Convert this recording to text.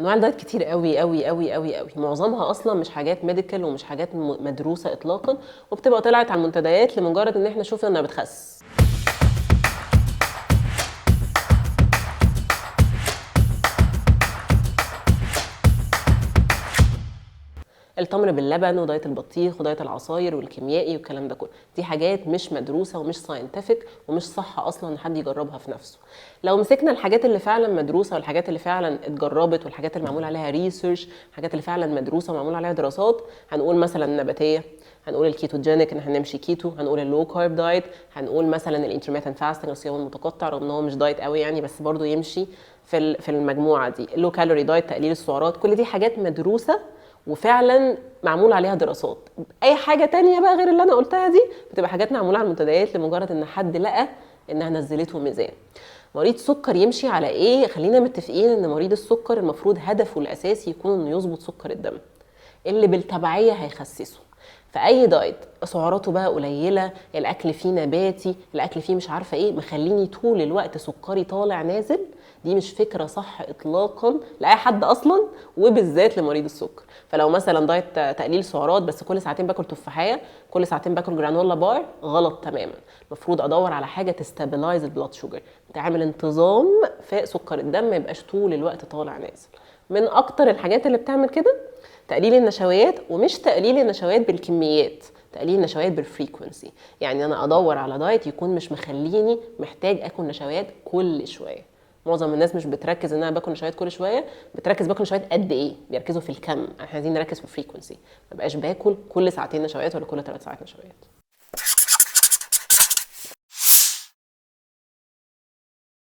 انواع الدايت كتير قوي قوي قوي قوي قوي، معظمها اصلا مش حاجات ميديكال ومش حاجات مدروسه اطلاقا، وبتبقى طلعت على المنتديات لمجرد ان احنا شفنا انها بتخس. التمر باللبن ودايت البطيخ ودايت العصاير والكيميائي والكلام ده كله، دي حاجات مش مدروسه ومش ساينتفك ومش صح اصلا ان حد يجربها في نفسه. لو مسكنا الحاجات اللي فعلا مدروسه والحاجات اللي فعلا اتجربت والحاجات اللي معمول عليها ريسيرش، الحاجات اللي فعلا مدروسه ومعمول عليها دراسات، هنقول مثلا النباتيه، هنقول الكيتوجينيك ان احنا نمشي كيتو، هنقول اللو كارب دايت، هنقول مثلا الانترميتنت فاستنج الصيام المتقطع، رغم ان هو مش دايت قوي يعني بس برضه يمشي في المجموعه دي. اللو كالوري دايت تقليل السعرات، كل دي حاجات مدروسه وفعلا معمول عليها دراسات. اي حاجه تانية بقى غير اللي انا قلتها دي بتبقى حاجات معموله على المنتديات لمجرد ان حد لقى انها نزلته ميزان. مريض سكر يمشي على ايه؟ خلينا متفقين ان مريض السكر المفروض هدفه الاساسي يكون انه يظبط سكر الدم اللي بالتبعيه هيخسسه. فاي دايت سعراته بقى قليله، الاكل فيه نباتي، الاكل فيه مش عارفه ايه، مخليني طول الوقت سكري طالع نازل، دي مش فكره صح اطلاقا لاي حد اصلا، وبالذات لمريض السكر. فلو مثلا دايت تقليل سعرات بس كل ساعتين باكل تفاحيه، كل ساعتين باكل جرانولا بار، غلط تماما. المفروض ادور على حاجه تستابلايز البلاد شوجر، تعمل انتظام في سكر الدم، ما يبقاش طول الوقت طالع نازل. من اكتر الحاجات اللي بتعمل كده تقليل النشويات، ومش تقليل النشويات بالكميات، تقليل النشويات بالفريكونسي. يعني انا ادور على دايت يكون مش مخليني محتاج اكل نشويات كل شويه. معظم الناس مش بتركز ان انا باكل نشويات كل شويه، بتركز باكل نشويات قد ايه، بيركزوا في الكم. احنا عايزين نركز في الفريكونسي، ما بقاش باكل كل ساعتين نشويات ولا كل 3 ساعات نشويات.